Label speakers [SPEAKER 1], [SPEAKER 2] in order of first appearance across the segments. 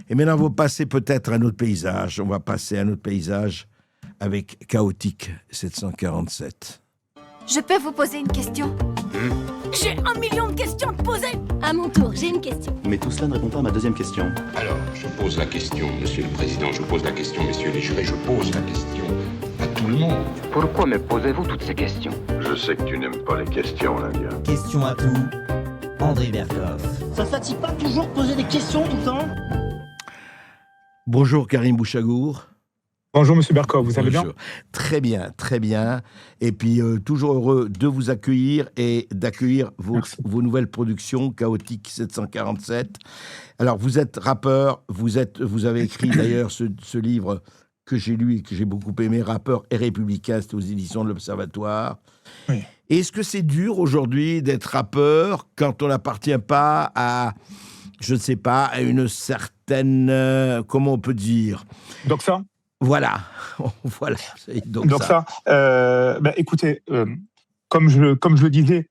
[SPEAKER 1] Et maintenant, on va passer peut-être à un autre paysage. On va passer à un autre paysage avec Chaotique 747.
[SPEAKER 2] Je peux vous poser une question?
[SPEAKER 3] J'ai 1 million de questions à te poser.
[SPEAKER 2] À mon tour, j'ai une question.
[SPEAKER 4] Mais tout cela ne répond pas à ma deuxième question.
[SPEAKER 5] Alors, je pose la question, Monsieur le Président, je pose la question, messieurs les jurés, je pose la question à tout le monde.
[SPEAKER 6] Pourquoi me posez-vous toutes ces questions?
[SPEAKER 7] Je sais que tu n'aimes pas les questions, l'Indien.
[SPEAKER 8] Question à tout, André Berkoff.
[SPEAKER 9] Ça te fatigue pas toujours de poser des questions tout le temps?
[SPEAKER 1] Bonjour Karim Bouchagour.
[SPEAKER 10] Bonjour Monsieur Berkoff, vous allez bien?
[SPEAKER 1] Très bien, très bien. Et puis toujours heureux de vous accueillir et d'accueillir vos nouvelles productions, Chaotique 747. Alors vous êtes rappeur, vous avez écrit d'ailleurs ce livre que j'ai lu et que j'ai beaucoup aimé, Rappeur et républicain, c'était aux éditions de l'Observatoire.
[SPEAKER 10] Oui.
[SPEAKER 1] Est-ce que c'est dur aujourd'hui d'être rappeur quand on n'appartient pas à, je ne sais pas, à une certaine, comment on peut dire?
[SPEAKER 10] Donc ça?
[SPEAKER 1] Voilà, voilà. Donc
[SPEAKER 10] ça. Écoutez, comme je le disais,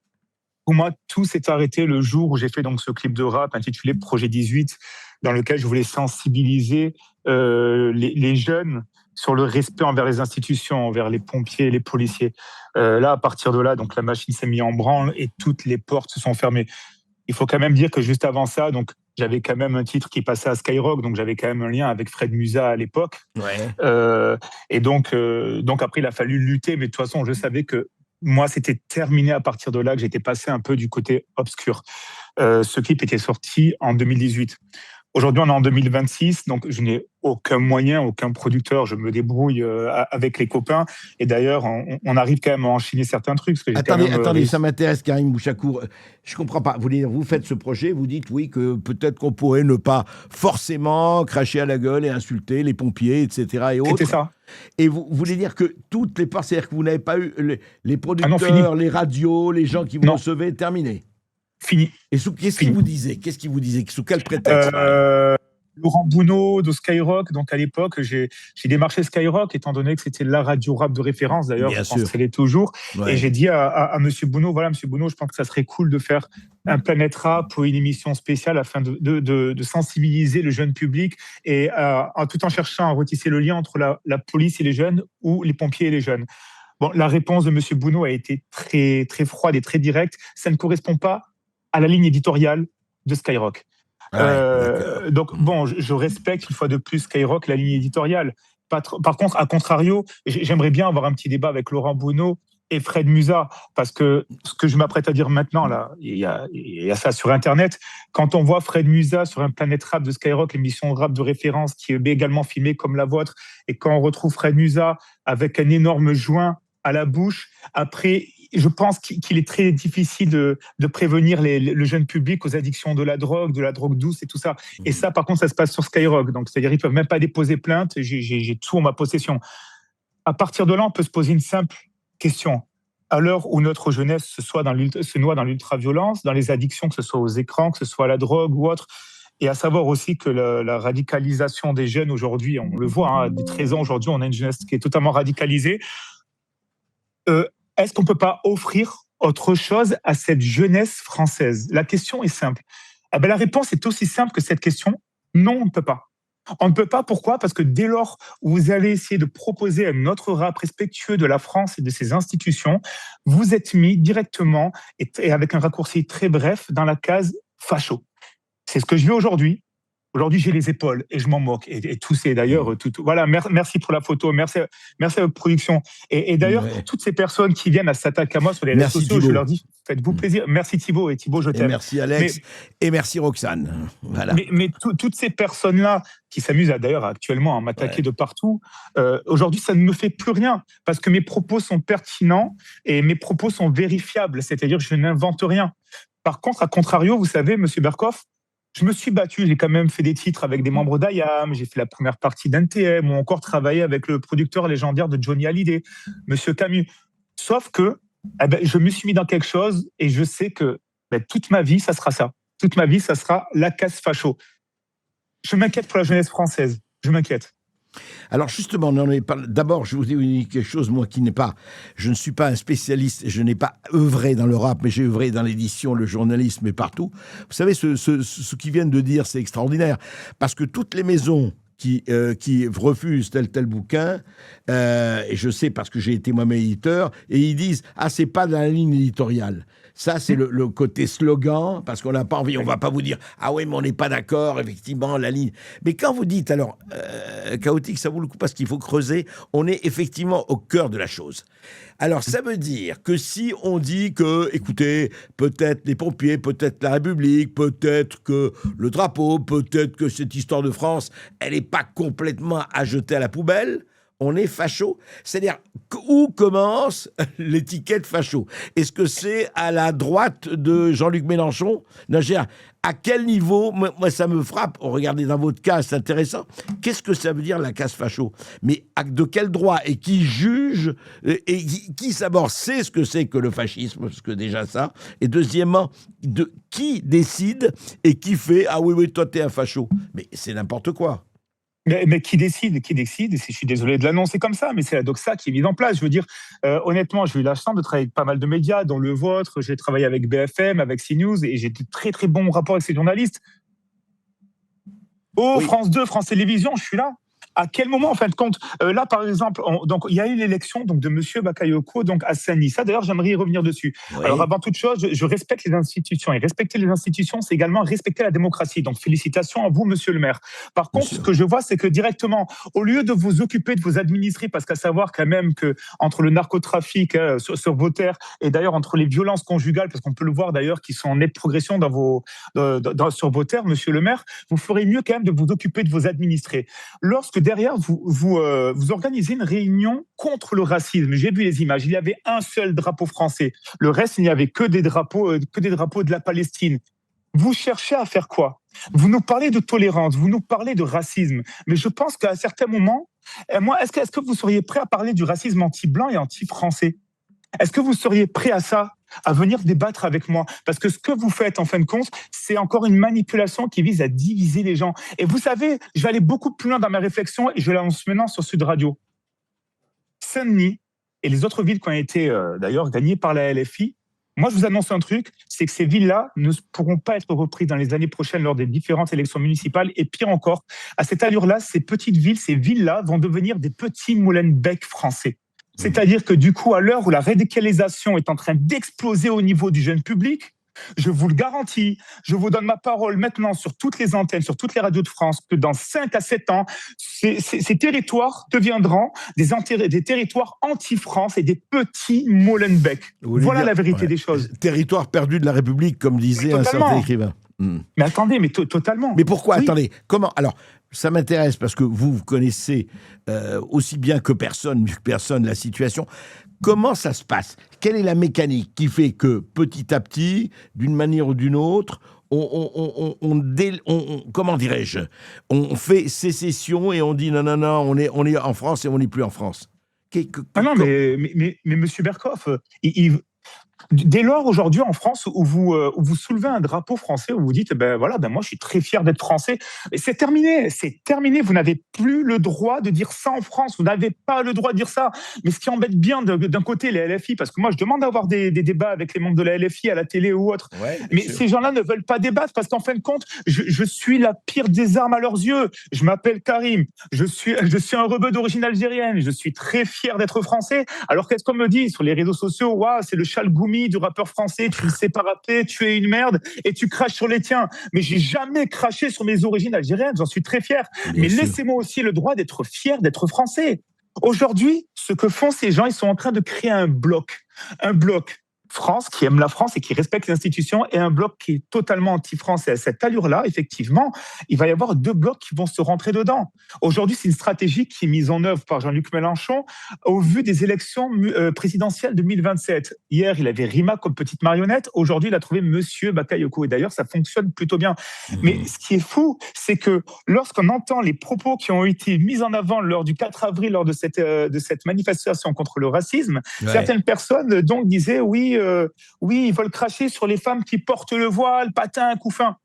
[SPEAKER 10] pour moi, tout s'est arrêté le jour où j'ai fait donc ce clip de rap intitulé Projet 18, dans lequel je voulais sensibiliser les jeunes sur le respect envers les institutions, envers les pompiers et les policiers. Là, à partir de là, donc la machine s'est mise en branle et toutes les portes se sont fermées. Il faut quand même dire que juste avant ça, donc j'avais quand même un titre qui passait à Skyrock, donc j'avais quand même un lien avec Fred Musa à l'époque.
[SPEAKER 1] Ouais.
[SPEAKER 10] Et donc après, il a fallu lutter, mais de toute façon, je savais que moi, c'était terminé à partir de là, que j'étais passé un peu du côté obscur. Ce clip était sorti en 2018. Aujourd'hui, on est en 2026, donc je n'ai aucun moyen, aucun producteur. Je me débrouille avec les copains. Et d'ailleurs, on arrive quand même à enchaîner certains trucs. Parce que
[SPEAKER 1] attendez, ça m'intéresse, Karim Bouchagour. Je comprends pas. Vous faites ce projet, vous dites oui que peut-être qu'on pourrait ne pas forcément cracher à la gueule et insulter les pompiers, etc. et autres.
[SPEAKER 10] C'était ça.
[SPEAKER 1] Et vous voulez dire que toutes les parts, c'est-à-dire que vous n'avez pas eu les producteurs, les radios, les gens qui vous recevaient, terminé.
[SPEAKER 10] Fini.
[SPEAKER 1] Et qu'est-ce qu'il vous disait? Sous quel prétexte?
[SPEAKER 10] Laurent Bounot de Skyrock. Donc à l'époque, j'ai démarché Skyrock, étant donné que c'était la radio rap de référence. D'ailleurs, je pense qu'elle est toujours. Ouais. Et j'ai dit à Monsieur Bounot, voilà, Monsieur Bounot, je pense que ça serait cool de faire un Planète Rap ou une émission spéciale afin de sensibiliser le jeune public et tout en cherchant à retisser le lien entre la police et les jeunes ou les pompiers et les jeunes. Bon, la réponse de Monsieur Bounot a été très, très froide et très directe. Ça ne correspond pas à la ligne éditoriale de Skyrock. Donc, bon, je respecte une fois de plus Skyrock, la ligne éditoriale. Par contre, à contrario, j'aimerais bien avoir un petit débat avec Laurent Bounot et Fred Musa, parce que ce que je m'apprête à dire maintenant, là, il y a ça sur Internet. Quand on voit Fred Musa sur un Planète Rap de Skyrock, l'émission rap de référence qui est également filmée comme la vôtre, et quand on retrouve Fred Musa avec un énorme joint à la bouche, après, je pense qu'il est très difficile de prévenir le jeune public aux addictions de la drogue douce et tout ça. Et ça, par contre, ça se passe sur Skyrock. Donc, c'est-à-dire, ils ne peuvent même pas déposer plainte. J'ai tout en ma possession. À partir de là, on peut se poser une simple question. À l'heure où notre jeunesse se noie dans l'ultra-violence, dans les addictions, que ce soit aux écrans, que ce soit à la drogue ou autre, et à savoir aussi que la radicalisation des jeunes aujourd'hui, on le voit, à 13 ans aujourd'hui, on a une jeunesse qui est totalement radicalisée. Est-ce qu'on ne peut pas offrir autre chose à cette jeunesse française? La question est simple. La réponse est aussi simple que cette question. Non, on ne peut pas. On ne peut pas, pourquoi? Parce que dès lors où vous allez essayer de proposer un autre rap respectueux de la France et de ses institutions, vous êtes mis directement, et avec un raccourci très bref, dans la case facho. C'est ce que je vis aujourd'hui. Aujourd'hui, j'ai les épaules et je m'en moque. Et tout, c'est d'ailleurs tout. Voilà, merci pour la photo, merci à votre production. Et d'ailleurs, toutes ces personnes qui viennent à s'attaquer à moi sur les réseaux sociaux, je leur dis, faites-vous plaisir. Merci Thibaut, et Thibaut, je t'aime.
[SPEAKER 1] Et merci Alex, et merci Roxane. Voilà.
[SPEAKER 10] Mais toutes ces personnes-là qui s'amusent d'ailleurs actuellement à m'attaquer de partout, aujourd'hui, ça ne me fait plus rien parce que mes propos sont pertinents et mes propos sont vérifiables. C'est-à-dire que je n'invente rien. Par contre, à contrario, vous savez, Monsieur Berkoff, je me suis battu, j'ai quand même fait des titres avec des membres d'IAM, j'ai fait la première partie d'NTM, ou encore travaillé avec le producteur légendaire de Johnny Hallyday, Monsieur Camus. Sauf que je me suis mis dans quelque chose et je sais que toute ma vie, ça sera ça. Toute ma vie, ça sera la case facho. Je m'inquiète pour la jeunesse française. Je m'inquiète.
[SPEAKER 1] Alors justement, on en est parlé. D'abord, je vous dis quelque chose, moi je ne suis pas un spécialiste, je n'ai pas œuvré dans le rap, mais j'ai œuvré dans l'édition, le journalisme et partout. Vous savez, ce qu'ils viennent de dire, c'est extraordinaire, parce que toutes les maisons qui refusent tel bouquin, et je sais parce que j'ai été moi-même éditeur, et ils disent « Ah, c'est pas dans la ligne éditoriale ». Ça, c'est le côté slogan, parce qu'on n'a pas envie, on va pas vous dire « Ah oui, mais on n'est pas d'accord, effectivement, la ligne ». Mais quand vous dites, alors, chaotique, ça vaut le coup, parce qu'il faut creuser, on est effectivement au cœur de la chose. Alors, ça veut dire que si on dit que, écoutez, peut-être les pompiers, peut-être la République, peut-être que le drapeau, peut-être que cette histoire de France, elle n'est pas complètement à jeter à la poubelle, on est facho. C'est-à-dire, où commence l'étiquette facho? Est-ce que c'est à la droite de Jean-Luc Mélenchon? Non, à quel niveau? Moi, ça me frappe. Regardez, dans votre cas, c'est intéressant. Qu'est-ce que ça veut dire, la case facho? Mais de quel droit? Et qui juge? Et qui d'abord sait ce que c'est que le fascisme? Parce que déjà ça. Et deuxièmement, qui décide et qui fait « Ah oui, toi, t'es un facho ». Mais c'est n'importe quoi.
[SPEAKER 10] Mais qui décide? Je suis désolé de l'annoncer comme ça, mais c'est la doxa qui est mise en place. Je veux dire, honnêtement, j'ai eu la chance de travailler avec pas mal de médias, dont le vôtre. J'ai travaillé avec BFM, avec CNews, et j'ai de très très bons rapports avec ces journalistes. Oui. France 2, France Télévisions, je suis là. À quel moment, en fin de compte, là, par exemple, donc il y a eu l'élection donc de Monsieur Bakayoko donc à Saint-Denis. Ça, d'ailleurs, j'aimerais y revenir dessus. Oui. Alors, avant toute chose, je respecte les institutions. Et respecter les institutions, c'est également respecter la démocratie. Donc, félicitations à vous, Monsieur le maire. Par contre, ce que je vois, c'est que directement, au lieu de vous occuper de vos administrés, parce qu'à savoir quand même que entre le narcotrafic sur vos terres et d'ailleurs entre les violences conjugales, parce qu'on peut le voir d'ailleurs, qui sont en nette progression sur vos terres, Monsieur le maire, vous ferez mieux quand même de vous occuper de vos administrés. Lorsque derrière, vous organisez une réunion contre le racisme. J'ai vu les images. Il y avait un seul drapeau français. Le reste, il n'y avait que des drapeaux de la Palestine. Vous cherchez à faire quoi? Vous nous parlez de tolérance, vous nous parlez de racisme. Mais je pense qu'à certains moments, est-ce que vous seriez prêt à parler du racisme anti-blanc et anti-français? Est-ce que vous seriez prêt à ça, à venir débattre avec moi? Parce que ce que vous faites, en fin de compte, c'est encore une manipulation qui vise à diviser les gens. Et vous savez, je vais aller beaucoup plus loin dans ma réflexion et je l'annonce maintenant sur Sud Radio. Saint-Denis et les autres villes qui ont été d'ailleurs gagnées par la LFI, moi je vous annonce un truc, c'est que ces villes-là ne pourront pas être reprises dans les années prochaines lors des différentes élections municipales. Et pire encore, à cette allure-là, ces petites villes, ces villes-là vont devenir des petits Molenbeek français. C'est-à-dire que du coup, à l'heure où la radicalisation est en train d'exploser au niveau du jeune public, je vous le garantis, je vous donne ma parole maintenant sur toutes les antennes, sur toutes les radios de France, que dans 5 à 7 ans, ces territoires deviendront des territoires anti-France et des petits Molenbeek. Voilà la vérité des choses.
[SPEAKER 1] Territoire perdu de la République, comme disait un certain écrivain.
[SPEAKER 10] Mais attendez, mais totalement.
[SPEAKER 1] Mais pourquoi? Oui. Attendez, comment? Alors, ça m'intéresse parce que vous connaissez aussi bien que personne, mieux que personne, la situation. Comment ça se passe? Quelle est la mécanique qui fait que petit à petit, d'une manière ou d'une autre, comment dirais-je, on fait sécession et on dit non, on est en France et on n'est plus en France?
[SPEAKER 10] Non, mais Monsieur Berkoff, dès lors, aujourd'hui, en France, où vous soulevez un drapeau français, où vous dites, moi, je suis très fier d'être français, et c'est terminé, vous n'avez plus le droit de dire ça en France, vous n'avez pas le droit de dire ça. Mais ce qui embête bien d'un côté les LFI, parce que moi, je demande d'avoir des débats avec les membres de la LFI à la télé ou autre, mais ces gens-là ne veulent pas débattre, parce qu'en fin de compte, je suis la pire des armes à leurs yeux. Je m'appelle Karim, je suis un rebeu d'origine algérienne, je suis très fier d'être français. Alors qu'est-ce qu'on me dit sur les réseaux sociaux? Waouh, c'est le Chalgoumi du rappeur français, tu ne sais pas rapper, tu es une merde et tu craches sur les tiens. Mais j'ai jamais craché sur mes origines algériennes, j'en suis très fier. Mais laissez-moi aussi le droit d'être fier d'être français. Aujourd'hui, ce que font ces gens, ils sont en train de créer un bloc France, qui aime la France et qui respecte les institutions, et un bloc qui est totalement anti-français. À cette allure-là, effectivement, il va y avoir 2 blocs qui vont se rentrer dedans. Aujourd'hui, c'est une stratégie qui est mise en œuvre par Jean-Luc Mélenchon au vu des élections présidentielles 2027. Hier, il avait Rima comme petite marionnette. Aujourd'hui, il a trouvé Monsieur Bakayoko. Et d'ailleurs, ça fonctionne plutôt bien. Mais ce qui est fou, c'est que lorsqu'on entend les propos qui ont été mis en avant lors du 4 avril, lors de cette manifestation contre le racisme, certaines personnes donc disaient oui, ils veulent cracher sur les femmes qui portent le voile, patin, couffin.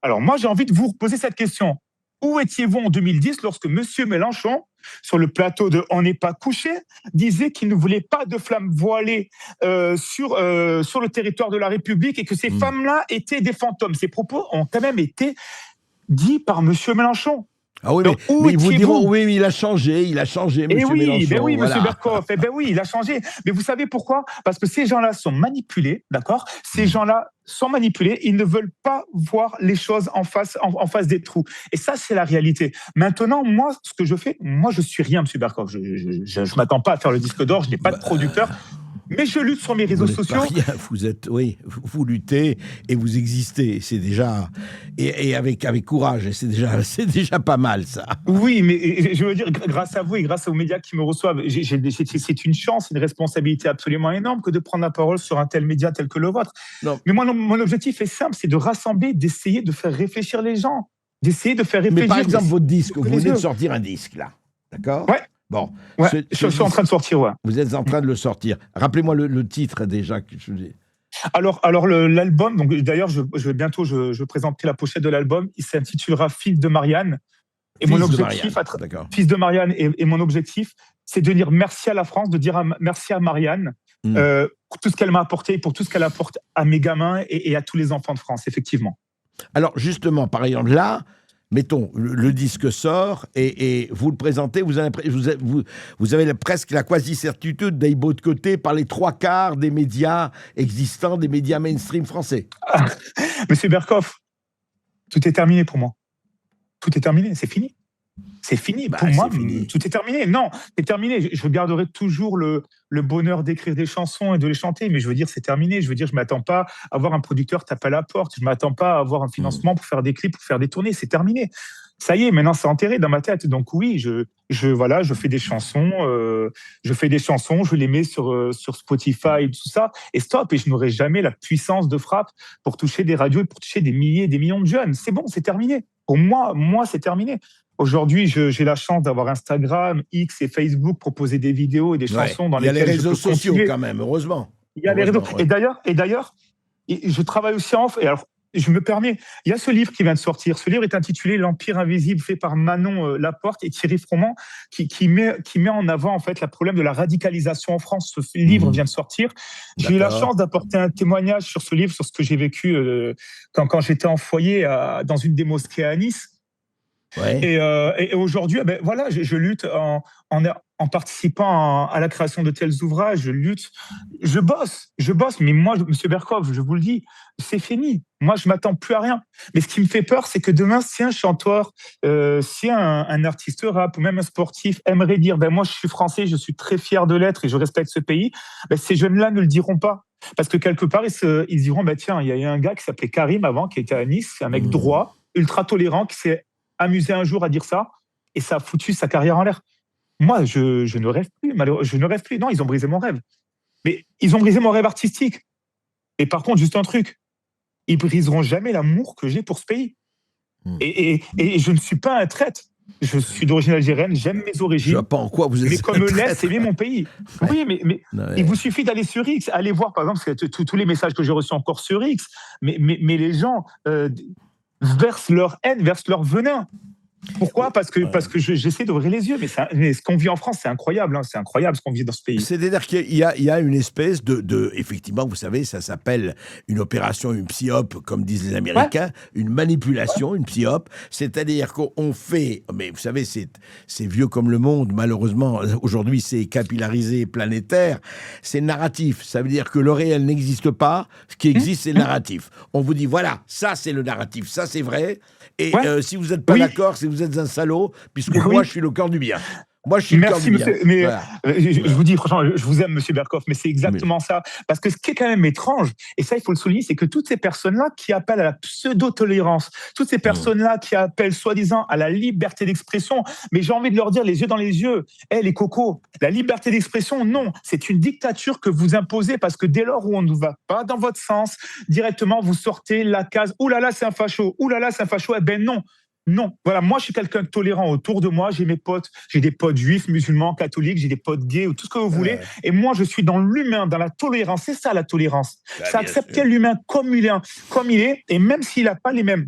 [SPEAKER 10] Alors moi, j'ai envie de vous poser cette question. Où étiez-vous en 2010 lorsque M. Mélenchon, sur le plateau de On n'est pas couché, disait qu'il ne voulait pas de flammes voilées sur le territoire de la République et que ces femmes-là étaient des fantômes. Ces propos ont quand même été dits par M. Mélenchon.
[SPEAKER 1] Ah oui, mais ils vous diront, oui, il a changé, M. Mélenchon.
[SPEAKER 10] Oui,
[SPEAKER 1] voilà.
[SPEAKER 10] M. Berkoff, oui, il a changé. Mais vous savez pourquoi ? Parce que ces gens-là sont manipulés, d'accord ? Ces gens-là sont manipulés, ils ne veulent pas voir les choses en face des trous. Et ça, c'est la réalité. Maintenant, moi, ce que je fais, moi, je suis rien, M. Berkoff. Je ne m'attends pas à faire le disque d'or, je n'ai pas de producteur. Mais je lutte sur mes réseaux sociaux.
[SPEAKER 1] Vous luttez et vous existez, c'est déjà et avec courage, et c'est déjà pas mal ça.
[SPEAKER 10] Oui, mais je veux dire, grâce à vous et grâce aux médias qui me reçoivent, c'est une chance, une responsabilité absolument énorme que de prendre la parole sur un tel média tel que le vôtre. Non. Mais moi, mon objectif est simple, c'est de rassembler, d'essayer de faire réfléchir les gens, d'essayer de faire réfléchir.
[SPEAKER 1] Mais par exemple, votre disque, vous venez de sortir un disque là, d'accord ?
[SPEAKER 10] Ouais.
[SPEAKER 1] Bon,
[SPEAKER 10] ouais, je suis en train de sortir, ouais.
[SPEAKER 1] Vous êtes en train de le sortir. Rappelez-moi le titre déjà que je dis.
[SPEAKER 10] Alors l'album, donc d'ailleurs je vais bientôt je présenterai la pochette de l'album. Il s'intitulera Fils de Marianne. Et mon objectif, Fils de Marianne, et mon objectif, c'est de dire merci à la France, de dire merci à Marianne pour tout ce qu'elle m'a apporté et pour tout ce qu'elle apporte à mes gamins et à tous les enfants de France, effectivement.
[SPEAKER 1] Alors justement, par exemple là. Mettons, le disque sort et vous le présentez, vous avez presque la quasi-certitude d'être boycotté par les 3/4 des médias existants, des médias mainstream français.
[SPEAKER 10] Monsieur Berkoff, tout est terminé pour moi. Tout est terminé, c'est fini. C'est fini. Pour moi, tout est terminé. Non, c'est terminé. Je garderai toujours le bonheur d'écrire des chansons et de les chanter, mais je veux dire, c'est terminé. Je veux dire, je ne m'attends pas à voir un producteur taper à la porte. Je ne m'attends pas à avoir un financement pour faire des clips, pour faire des tournées. C'est terminé. Ça y est, maintenant, c'est enterré dans ma tête. Donc oui, je fais des chansons. Je les mets sur Spotify, tout ça, et stop. Et je n'aurai jamais la puissance de frappe pour toucher des radios et pour toucher des milliers et des millions de jeunes. C'est bon, c'est terminé. Pour moi, c'est terminé. Aujourd'hui, j'ai la chance d'avoir Instagram, X et Facebook, proposer des vidéos et des chansons dans lesquelles
[SPEAKER 1] il y a les réseaux sociaux quand même, heureusement.
[SPEAKER 10] Il y a les réseaux. Ouais. Et d'ailleurs, je travaille aussi en off. Et alors, je me permets, il y a ce livre qui vient de sortir. Ce livre est intitulé L'Empire invisible, fait par Manon Laporte et Thierry Froment, qui met en avant en fait le problème de la radicalisation en France. Ce livre vient de sortir. J'ai eu la chance d'apporter un témoignage sur ce livre, sur ce que j'ai vécu quand j'étais en foyer dans une des mosquées à Nice. Ouais. Et aujourd'hui, voilà, je lutte en participant à la création de tels ouvrages. Je bosse. Mais moi, Monsieur Berkoff, je vous le dis, c'est fini. Moi, je m'attends plus à rien. Mais ce qui me fait peur, c'est que demain, si un chanteur, si un artiste rap ou même un sportif aimerait dire, moi, je suis français, je suis très fier de l'être et je respecte ce pays, ces jeunes-là ne le diront pas. Parce que quelque part, ils diront, tiens, il y a un gars qui s'appelait Karim avant, qui était à Nice, un mec droit, ultra tolérant, qui s'est amusé un jour à dire ça, et ça a foutu sa carrière en l'air. Moi, je ne rêve plus, malheureusement. Je ne rêve plus. Non, ils ont brisé mon rêve. Mais ils ont brisé mon rêve artistique. Et par contre, juste un truc, ils briseront jamais l'amour que j'ai pour ce pays. Et je ne suis pas un traître. Je suis d'origine algérienne, j'aime mes origines.
[SPEAKER 1] Je ne vois pas en quoi vous êtes.
[SPEAKER 10] Mais comme l'Est, c'est aimer mon pays. Ouais. Oui, mais il vous suffit d'aller sur X, aller voir, par exemple, tous les messages que j'ai reçus encore sur X, mais les gens versent leur haine, versent leur venin. Pourquoi ? Parce que j'essaie d'ouvrir les yeux. Mais ce qu'on vit en France, c'est incroyable. C'est incroyable ce qu'on vit dans ce pays.
[SPEAKER 1] C'est-à-dire qu'il y a une espèce de effectivement, vous savez, ça s'appelle une opération, une psyop, comme disent les Américains, une manipulation, une psyop. C'est-à-dire qu'on fait, mais vous savez, c'est vieux comme le monde, malheureusement. Aujourd'hui, c'est capillarisé, planétaire. C'est narratif. Ça veut dire que le réel n'existe pas. Ce qui existe, c'est le narratif. On vous dit, voilà, ça, c'est le narratif. Ça, c'est vrai. Et si vous n'êtes pas d'accord, si vous êtes un salaud, puisque moi, je suis le cœur du bien. Moi, je suis le cœur du bien.
[SPEAKER 10] Mais voilà. Je vous dis, franchement, je vous aime, Monsieur Berkoff, mais c'est exactement ça. Parce que ce qui est quand même étrange, et ça, il faut le souligner, c'est que toutes ces personnes-là qui appellent à la pseudo-tolérance, toutes ces personnes-là qui appellent soi-disant à la liberté d'expression, mais j'ai envie de leur dire les yeux dans les yeux, les cocos, la liberté d'expression, non, c'est une dictature que vous imposez parce que dès lors où on ne va pas dans votre sens, directement, vous sortez la case « Ouh là là, c'est un facho »,« Ouh là là, c'est un facho », non. Non, voilà, moi je suis quelqu'un de tolérant autour de moi, j'ai mes potes, j'ai des potes juifs, musulmans, catholiques, j'ai des potes gays ou tout ce que vous voulez, et moi je suis dans l'humain, dans la tolérance, c'est ça la tolérance, c'est accepter l'humain comme il est, et même s'il n'a pas les mêmes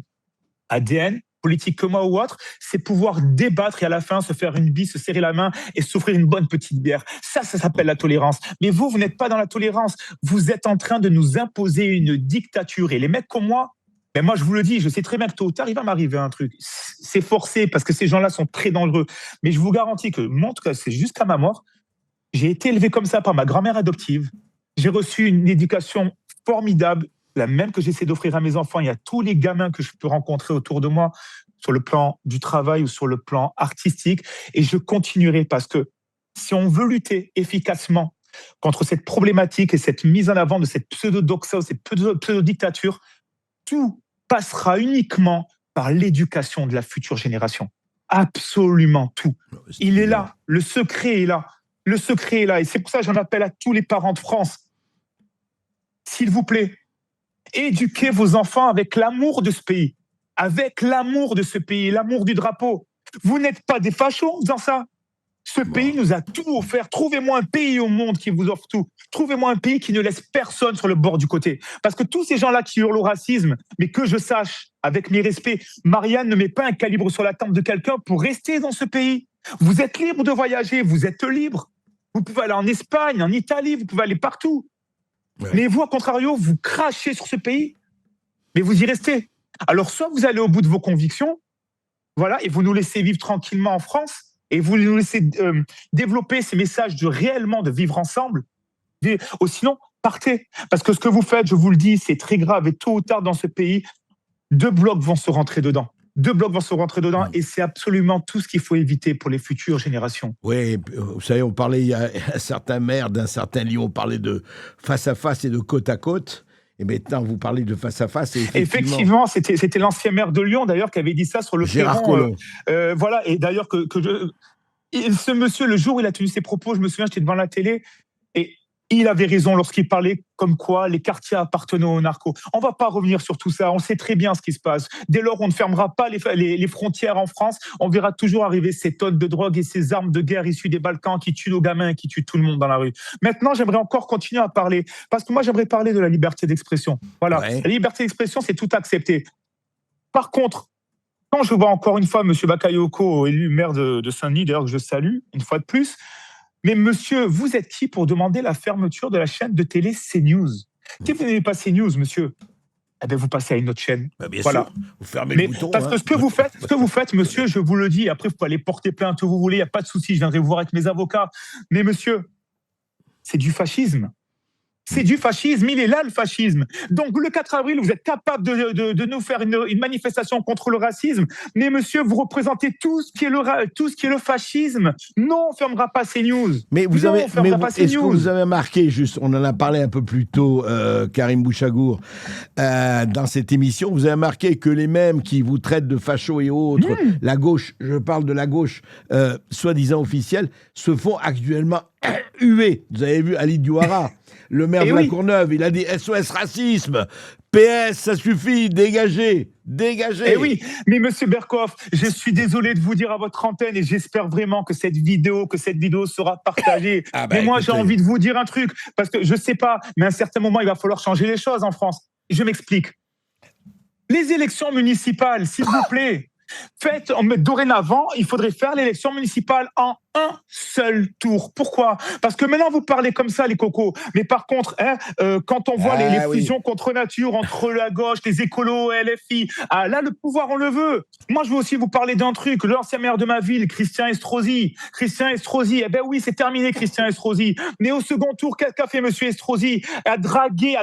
[SPEAKER 10] ADN, politique que moi ou autre, c'est pouvoir débattre et à la fin se faire une bise, se serrer la main et s'offrir une bonne petite bière. Ça s'appelle la tolérance. Mais vous n'êtes pas dans la tolérance. Vous êtes en train de nous imposer une dictature. Et les mecs comme moi, ben moi je vous le dis, je sais très bien que tôt ou tard, il va m'arriver un truc. C'est forcé parce que ces gens-là sont très dangereux. Mais je vous garantis que, moi en tout cas, c'est jusqu'à ma mort, j'ai été élevé comme ça par ma grand-mère adoptive. J'ai reçu une éducation formidable, la même que j'essaie d'offrir à mes enfants. Il y a tous les gamins que je peux rencontrer autour de moi, sur le plan du travail ou sur le plan artistique. Et je continuerai parce que si on veut lutter efficacement contre cette problématique et cette mise en avant de cette pseudo-doxa, cette pseudo-dictature, tout passera uniquement par l'éducation de la future génération. Absolument tout. Il est là. Le secret est là. Le secret est là. Et c'est pour ça que j'en appelle à tous les parents de France. S'il vous plaît, éduquez vos enfants avec l'amour de ce pays, avec l'amour de ce pays, l'amour du drapeau. Vous n'êtes pas des fachos en faisant ça. Ce pays nous a tout offert. Trouvez-moi un pays au monde qui vous offre tout. Trouvez-moi un pays qui ne laisse personne sur le bord du côté. Parce que tous ces gens-là qui hurlent au racisme, mais que je sache, avec mes respects, Marianne ne met pas un calibre sur la tempe de quelqu'un pour rester dans ce pays. Vous êtes libre de voyager, vous êtes libre. Vous pouvez aller en Espagne, en Italie, vous pouvez aller partout. Ouais. Mais vous, à contrario, vous crachez sur ce pays, mais vous y restez. Alors, soit vous allez au bout de vos convictions, voilà, et vous nous laissez vivre tranquillement en France, et vous nous laissez développer ces messages de réellement de vivre ensemble, ou sinon, partez. Parce que ce que vous faites, je vous le dis, c'est très grave, et tôt ou tard dans ce pays, 2 blocs vont se rentrer dedans. 2 blocs vont se rentrer dedans et c'est absolument tout ce qu'il faut éviter pour les futures générations.
[SPEAKER 1] Oui, vous savez, on parlait, il y a un certain maire d'un certain Lyon, on parlait de face à face et de côte à côte. Et maintenant, vous parlez de face à face. Et
[SPEAKER 10] effectivement, c'était l'ancien maire de Lyon, d'ailleurs, qui avait dit ça sur le
[SPEAKER 1] Gérard Collomb.
[SPEAKER 10] Voilà, et d'ailleurs, ce monsieur, le jour où il a tenu ses propos, je me souviens, j'étais devant la télé, et il avait raison lorsqu'il parlait comme quoi les quartiers appartenaient aux narcos. On ne va pas revenir sur tout ça, on sait très bien ce qui se passe. Dès lors, on ne fermera pas les frontières en France, on verra toujours arriver ces tonnes de drogue et ces armes de guerre issues des Balkans qui tuent nos gamins, qui tuent tout le monde dans la rue. Maintenant, j'aimerais encore continuer à parler, parce que moi, j'aimerais parler de la liberté d'expression. Voilà, ouais. La liberté d'expression, c'est tout accepté. Par contre, quand je vois encore une fois M. Bakayoko, élu maire de Saint-Denis, d'ailleurs que je salue, une fois de plus, mais monsieur, vous êtes qui pour demander la fermeture de la chaîne de télé CNews ? Si vous n'aimez pas CNews, monsieur, eh bien vous passez à une autre chaîne.
[SPEAKER 1] Bah bien sûr, vous fermez le bouton.
[SPEAKER 10] Parce que ce que vous faites, monsieur, je vous le dis, après vous pouvez aller porter plainte où vous voulez, il n'y a pas de souci, je viendrai vous voir avec mes avocats. Mais monsieur, c'est du fascisme. C'est du fascisme, il est là le fascisme. Donc le 4 avril, vous êtes capable de nous faire une manifestation contre le racisme, mais monsieur, vous représentez tout ce qui est le fascisme. Non, on ne fermera pas CNews.
[SPEAKER 1] Mais est-ce que vous avez remarqué, juste, on en a parlé un peu plus tôt, Karim Bouchagour, dans cette émission, vous avez remarqué que les mêmes qui vous traitent de fachos et autres, la gauche, je parle de la gauche, soi-disant officielle, se font actuellement huer. Vous avez vu Ali Douara, le maire de la Courneuve, il a dit SOS racisme, PS, ça suffit, dégagez.
[SPEAKER 10] Eh oui, mais monsieur Berkoff, je suis désolé de vous dire à votre antenne et j'espère vraiment que cette vidéo sera partagée. Mais moi, j'ai envie de vous dire un truc, parce que je sais pas, mais à un certain moment, il va falloir changer les choses en France. Je m'explique. Les élections municipales, s'il vous plaît, dorénavant, il faudrait faire l'élection municipale en un seul tour. Pourquoi ? Parce que maintenant, vous parlez comme ça, les cocos. Mais par contre, quand on voit les fusions contre nature entre la gauche, les écolos, LFI, là, le pouvoir, on le veut. Moi, je veux aussi vous parler d'un truc. L'ancien maire de ma ville, Christian Estrosi, eh ben oui, c'est terminé, Christian Estrosi. Mais au second tour, qu'est-ce qu'a fait monsieur Estrosi ? A dragué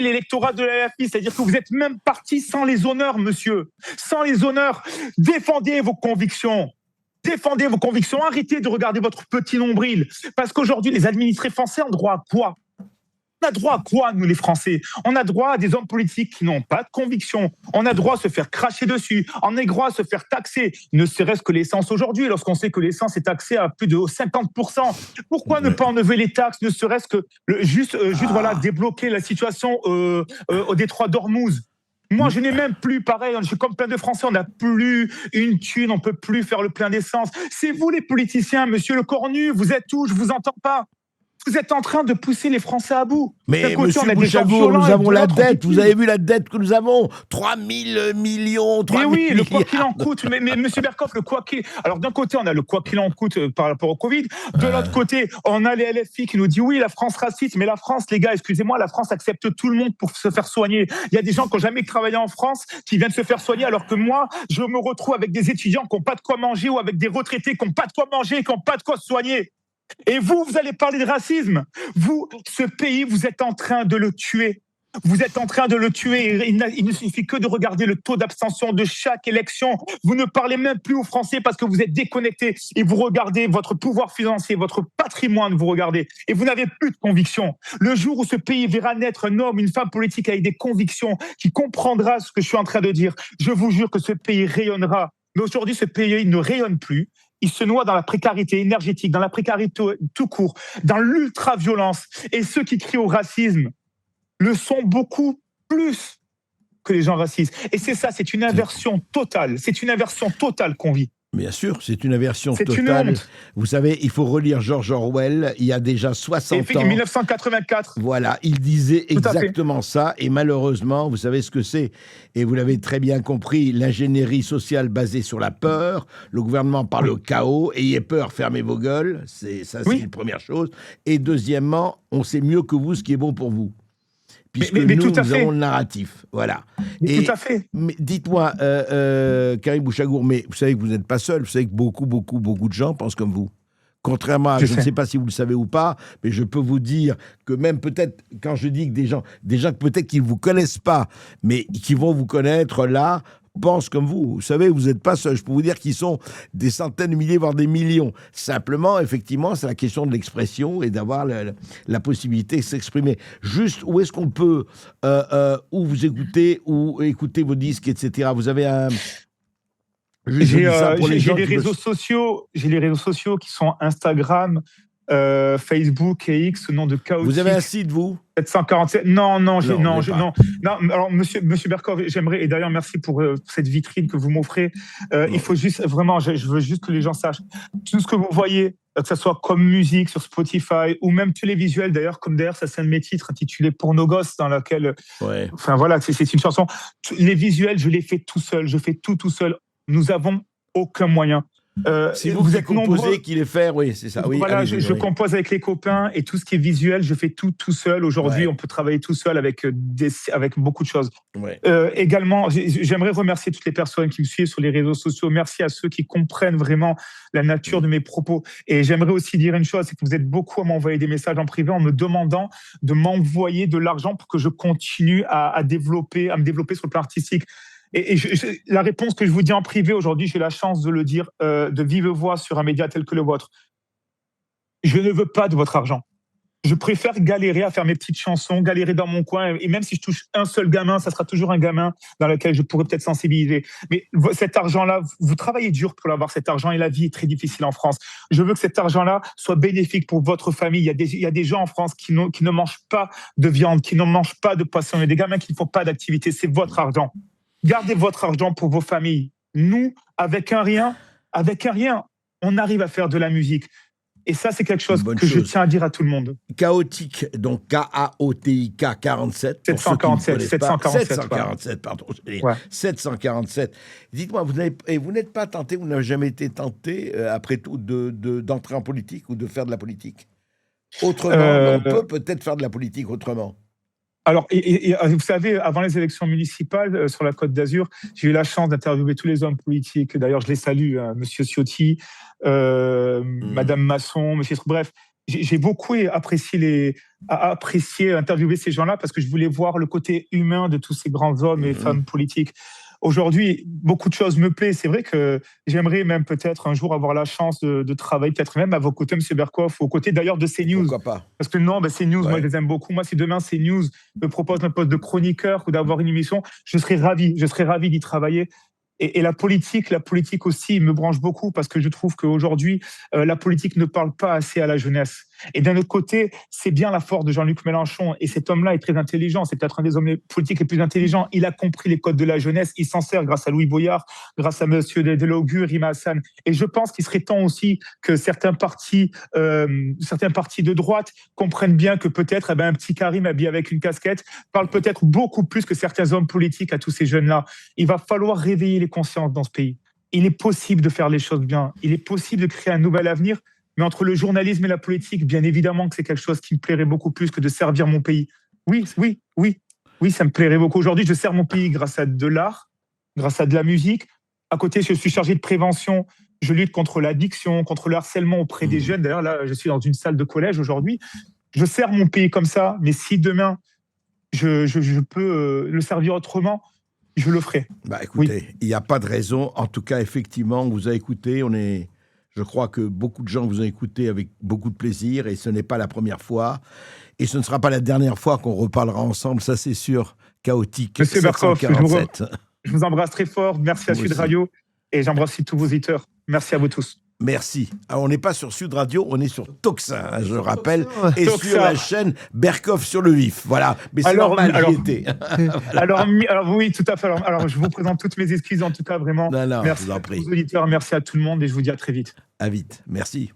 [SPEAKER 10] l'électorat de la LFI. C'est-à-dire que vous êtes même parti sans les honneurs, monsieur. Sans les honneurs. Défendez vos convictions. Arrêtez de regarder votre petit nombril. Parce qu'aujourd'hui, les administrés français ont droit à quoi ? On a droit à quoi, nous, les Français ? On a droit à des hommes politiques qui n'ont pas de conviction. On a droit à se faire cracher dessus. On a droit à se faire taxer. Ne serait-ce que l'essence aujourd'hui, lorsqu'on sait que l'essence est taxée à plus de 50%. Pourquoi ne pas enlever les taxes, ne serait-ce que juste débloquer la situation au détroit d'Ormuz ? Moi, je n'ai même plus, pareil, je suis comme plein de Français, on n'a plus une thune, on ne peut plus faire le plein d'essence. C'est vous les politiciens, monsieur Le Cornu, vous êtes où ? Je ne vous entends pas. vous êtes en train de pousser les Français à bout.
[SPEAKER 1] Mais monsieur Bouchagour, nous avons la dette. Vous avez vu la dette que nous avons 3 000 millions, 3 000
[SPEAKER 10] milliards. Mais oui, le quoi
[SPEAKER 1] qu'il
[SPEAKER 10] en coûte. Mais monsieur Berkoff, le quoi qu'il... Alors d'un côté, on a le quoi qu'il en coûte par rapport au Covid. De l'autre côté, on a les LFI qui nous disent oui, la France raciste. Mais la France, les gars, excusez-moi, la France accepte tout le monde pour se faire soigner. Il y a des gens qui n'ont jamais travaillé en France qui viennent se faire soigner, alors que moi, je me retrouve avec des étudiants qui n'ont pas de quoi manger ou avec des retraités qui n'ont pas de quoi manger, qui n'ont pas de quoi se soigner. Et vous allez parler de racisme. Vous, ce pays, vous êtes en train de le tuer. Vous êtes en train de le tuer. Il ne suffit que de regarder le taux d'abstention de chaque élection. Vous ne parlez même plus aux Français parce que vous êtes déconnectés. Et vous regardez votre pouvoir financier, votre patrimoine, vous regardez. Et vous n'avez plus de conviction. Le jour où ce pays verra naître un homme, une femme politique avec des convictions, qui comprendra ce que je suis en train de dire, je vous jure que ce pays rayonnera. Mais aujourd'hui, ce pays il ne rayonne plus. Il se noie dans la précarité énergétique, dans la précarité tout court, dans l'ultra-violence. Et ceux qui crient au racisme le sont beaucoup plus que les gens racistes. Et c'est ça, c'est une inversion totale. C'est une inversion totale qu'on vit.
[SPEAKER 1] Bien sûr, c'est une inversion totale.
[SPEAKER 10] Une honte.
[SPEAKER 1] Vous savez, il faut relire George Orwell, il y a déjà 60 ans.
[SPEAKER 10] 1984.
[SPEAKER 1] Voilà, il disait exactement ça, et malheureusement, vous savez ce que c'est, et vous l'avez très bien compris, l'ingénierie sociale basée sur la peur, le gouvernement parle au chaos, ayez peur, fermez vos gueules, c'est la première chose, et deuxièmement, on sait mieux que vous ce qui est bon pour vous. Puisque nous avons le narratif. Voilà.
[SPEAKER 10] Tout à fait.
[SPEAKER 1] Mais dites-moi, Karim Bouchagour, mais vous savez que vous n'êtes pas seul. Vous savez que beaucoup de gens pensent comme vous. Contrairement à, je ne sais pas si vous le savez ou pas, mais je peux vous dire que même peut-être, quand je dis que des gens peut-être qui ne vous connaissent pas, mais qui vont vous connaître là, pensent comme vous. Vous savez, vous n'êtes pas seul. Je peux vous dire qu'ils sont des centaines de milliers, voire des millions. Simplement, effectivement, c'est la question de l'expression et d'avoir la possibilité de s'exprimer. Juste, où est-ce qu'on peut, où vous écoutez, ou écouter vos disques, etc. Vous avez un...
[SPEAKER 10] J'ai les réseaux sociaux qui sont Instagram, Facebook et X, au nom de Chaotique.
[SPEAKER 1] Vous avez un site, vous
[SPEAKER 10] 747. Non. Alors, monsieur Berkoff, j'aimerais, et d'ailleurs, merci pour cette vitrine que vous m'offrez. Il faut juste, vraiment, je veux juste que les gens sachent, tout ce que vous voyez, que ce soit comme musique sur Spotify, ou même télévisuel, d'ailleurs, comme d'ailleurs, ça c'est un de mes titres intitulé Pour nos gosses, dans laquelle, enfin voilà, c'est une chanson. Les visuels, je les fais tout seul, je fais tout seul. Nous avons aucun moyen.
[SPEAKER 1] C'est vous êtes composé, qui les fait, oui, c'est ça. Oui,
[SPEAKER 10] voilà, je compose avec les copains et tout ce qui est visuel, je fais tout seul. Aujourd'hui, on peut travailler tout seul avec beaucoup de choses. Également, j'aimerais remercier toutes les personnes qui me suivent sur les réseaux sociaux. Merci à ceux qui comprennent vraiment la nature de mes propos. Et j'aimerais aussi dire une chose, c'est que vous êtes beaucoup à m'envoyer des messages en privé en me demandant de m'envoyer de l'argent pour que je continue à me développer sur le plan artistique. Et la réponse que je vous dis en privé aujourd'hui, j'ai la chance de le dire de vive voix sur un média tel que le vôtre. Je ne veux pas de votre argent. Je préfère galérer à faire mes petites chansons, galérer dans mon coin. Et même si je touche un seul gamin, ça sera toujours un gamin dans lequel je pourrais peut-être sensibiliser. Mais cet argent-là, vous travaillez dur pour l'avoir, cet argent, et la vie est très difficile en France. Je veux que cet argent-là soit bénéfique pour votre famille. Il y a des gens en France qui ne mangent pas de viande, qui ne mangent pas de poisson. Il y a des gamins qui ne font pas d'activité. C'est votre argent. Gardez votre argent pour vos familles. Nous, avec un rien, on arrive à faire de la musique. Et ça, c'est quelque chose que je tiens à dire à tout le monde.
[SPEAKER 1] Chaotique, donc K-A-O-T-I-K 47. 747, pardon. 747. Dites-moi, vous n'êtes pas tenté, vous n'avez jamais été tenté, après tout, d'entrer en politique ou de faire de la politique autrement? On peut peut-être faire de la politique autrement.
[SPEAKER 10] Alors, vous savez, avant les élections municipales sur la Côte d'Azur, j'ai eu la chance d'interviewer tous les hommes politiques. D'ailleurs, je les salue, Monsieur Ciotti, Madame Masson, Monsieur... Bref, j'ai beaucoup apprécié interviewer ces gens-là parce que je voulais voir le côté humain de tous ces grands hommes et femmes politiques. Aujourd'hui, beaucoup de choses me plaisent. C'est vrai que j'aimerais même peut-être un jour avoir la chance de travailler, peut-être même à vos côtés, M. Berkoff, aux côtés d'ailleurs de CNews.
[SPEAKER 1] Pourquoi pas?
[SPEAKER 10] Parce que non, CNews, moi, je les aime beaucoup. Moi, si demain CNews me propose un poste de chroniqueur ou d'avoir une émission, je serais ravi d'y travailler. Et la politique aussi me branche beaucoup parce que je trouve qu'aujourd'hui, la politique ne parle pas assez à la jeunesse. Et d'un autre côté, c'est bien la force de Jean-Luc Mélenchon. Et cet homme-là est très intelligent. C'est peut-être un des hommes politiques les plus intelligents. Il a compris les codes de la jeunesse. Il s'en sert grâce à Louis Boyard, grâce à Monsieur Delogu, Rima Hassan. Et je pense qu'il serait temps aussi que certains partis de droite comprennent bien que peut-être un petit Karim habillé avec une casquette parle peut-être beaucoup plus que certains hommes politiques à tous ces jeunes-là. Il va falloir réveiller les consciences dans ce pays. Il est possible de faire les choses bien. Il est possible de créer un nouvel avenir. Mais entre le journalisme et la politique, bien évidemment que c'est quelque chose qui me plairait beaucoup plus que de servir mon pays. Oui, ça me plairait beaucoup. Aujourd'hui, je sers mon pays grâce à de l'art, grâce à de la musique. À côté, je suis chargé de prévention. Je lutte contre l'addiction, contre le harcèlement auprès des jeunes. D'ailleurs, là, je suis dans une salle de collège aujourd'hui. Je sers mon pays comme ça, mais si demain, je peux le servir autrement, je le ferai.
[SPEAKER 1] Écoutez, il n'y a pas de raison. En tout cas, effectivement, on vous a écouté. Je crois que beaucoup de gens vous ont écouté avec beaucoup de plaisir, et ce n'est pas la première fois. Et ce ne sera pas la dernière fois qu'on reparlera ensemble, ça c'est sûr. Chaotique.
[SPEAKER 10] Monsieur Berkoff, je vous embrasse très fort. Merci à Sud Radio, et j'embrasse aussi tous vos auditeurs. Merci à vous tous.
[SPEAKER 1] Merci. Alors, on n'est pas sur Sud Radio, on est sur Toxin, je rappelle, et Toxin. Sur la chaîne Berkoff sur le vif. Voilà. Mais c'est normal, j'y étais.
[SPEAKER 10] Alors, oui, tout à fait. Alors, je vous présente toutes mes excuses, en tout cas, vraiment.
[SPEAKER 1] Non,
[SPEAKER 10] merci à tous les auditeurs, merci à tout le monde, et je vous dis à très vite.
[SPEAKER 1] À vite. Merci.